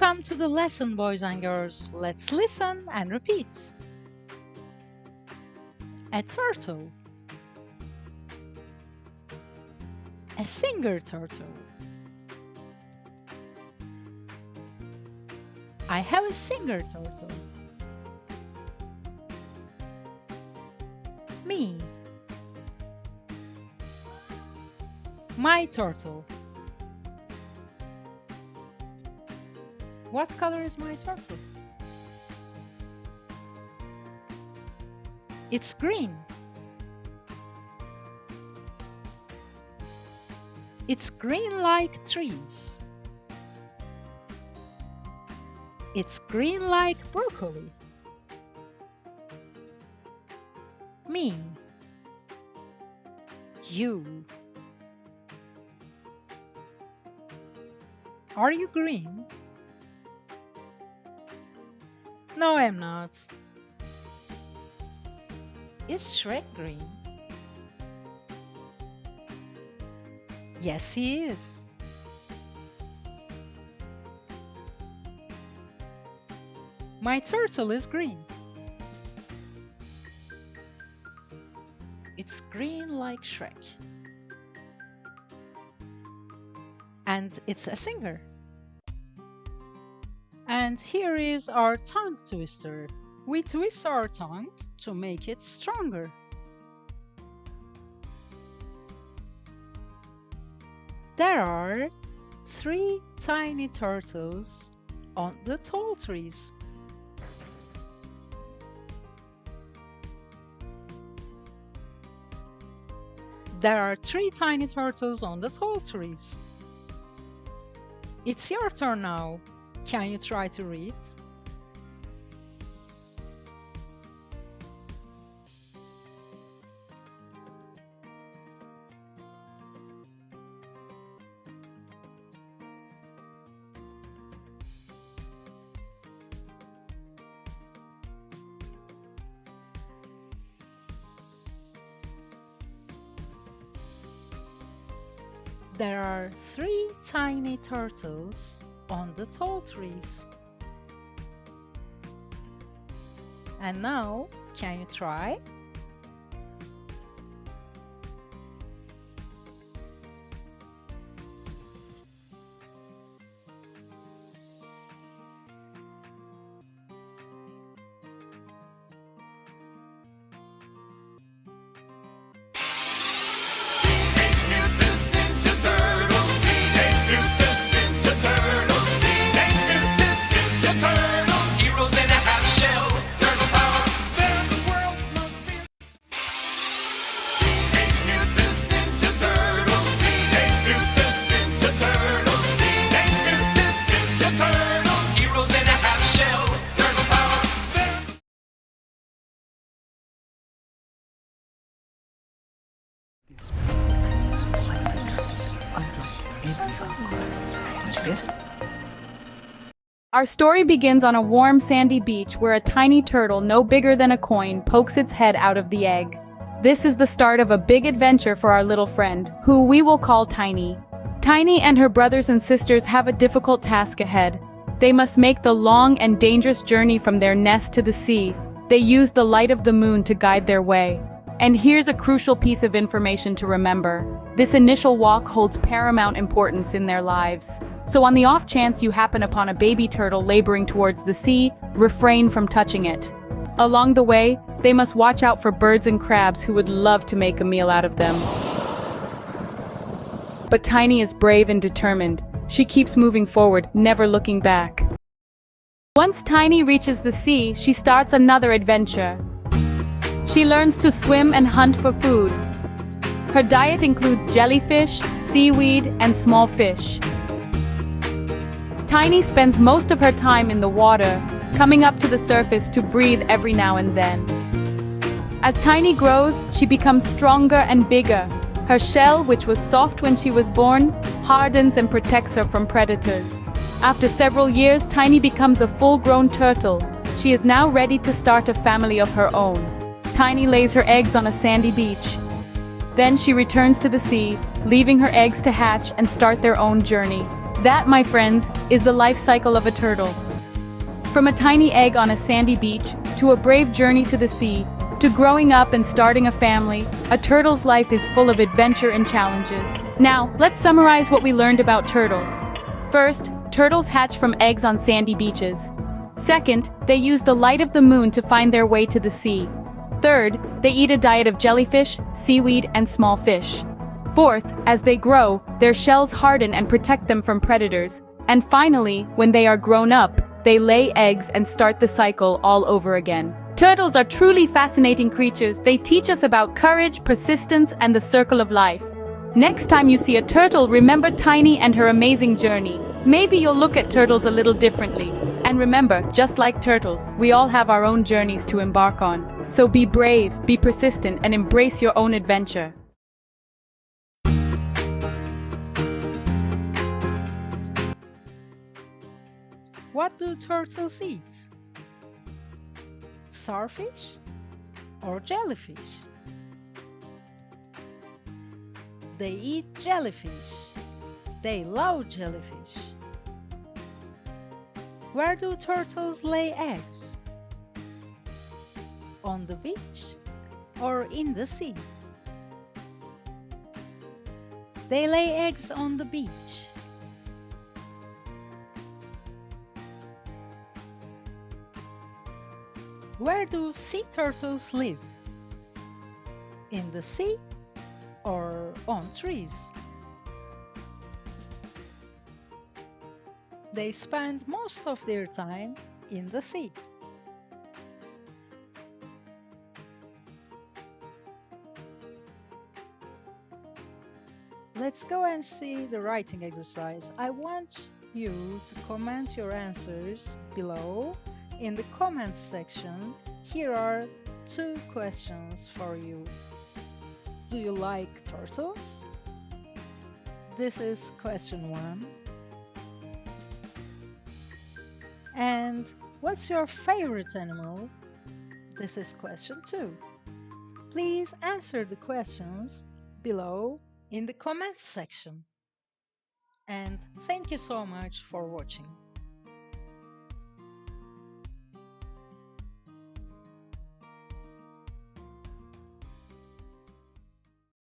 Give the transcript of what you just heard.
Welcome to the lesson, boys and girls. Let's listen and repeat. A turtle. A singer turtle. I have a singer turtle. Me. My turtle. What color is my turtle? It's green. It's green like trees. It's green like broccoli. Me. You. Are you green? No, I'm not. Is Shrek green? Yes, he is. My turtle is green. It's green like Shrek. And it's a singer. And here is our tongue twister. We twist our tongue to make it stronger. There are 3 tiny turtles on the tall trees. There are 3 tiny turtles on the tall trees. It's your turn now. Can you try to read? There are 3 tiny turtles on the tall trees. And now, can you try? Our story begins on a warm, sandy beach where a tiny turtle, no bigger than a coin, pokes its head out of the egg. This is the start of a big adventure for our little friend, who we will call Tiny. Tiny and her brothers and sisters have a difficult task ahead. They must make the long and dangerous journey from their nest to the sea. They use the light of the moon to guide their way. And here's a crucial piece of information to remember. This initial walk holds paramount importance in their lives. So on the off chance you happen upon a baby turtle laboring towards the sea, refrain from touching it. Along the way, they must watch out for birds and crabs who would love to make a meal out of them. But Tiny is brave and determined. She keeps moving forward, never looking back. Once Tiny reaches the sea, she starts another adventure. She learns to swim and hunt for food. Her diet includes jellyfish, seaweed, and small fish. Tiny spends most of her time in the water, coming up to the surface to breathe every now and then. As Tiny grows, she becomes stronger and bigger. Her shell, which was soft when she was born, hardens and protects her from predators. After several years, Tiny becomes a full-grown turtle. She is now ready to start a family of her own. Tiny lays her eggs on a sandy beach. Then she returns to the sea, leaving her eggs to hatch and start their own journey. That, my friends, is the life cycle of a turtle. From a tiny egg on a sandy beach, to a brave journey to the sea, to growing up and starting a family, a turtle's life is full of adventure and challenges. Now, let's summarize what we learned about turtles. First, turtles hatch from eggs on sandy beaches. Second, they use the light of the moon to find their way to the sea. Third, they eat a diet of jellyfish, seaweed, and small fish. Fourth, as they grow, their shells harden and protect them from predators. And finally, when they are grown up, they lay eggs and start the cycle all over again. Turtles are truly fascinating creatures. They teach us about courage, persistence, and the circle of life. Next time you see a turtle, remember Tiny and her amazing journey. Maybe you'll look at turtles a little differently. And remember, just like turtles, we all have our own journeys to embark on. So be brave, be persistent, and embrace your own adventure. What do turtles eat? Starfish or jellyfish? They eat jellyfish. They love jellyfish. Where do turtles lay eggs? On the beach or in the sea? They lay eggs on the beach. Where do sea turtles live? In the sea or on trees? They spend most of their time in the sea. Let's go and see the writing exercise. I want you to comment your answers below in the comments section. Here are 2 questions for you. Do you like turtles? This is question 1. And what's your favorite animal? This is question 2. Please answer the questions below in the comments section. And thank you so much for watching.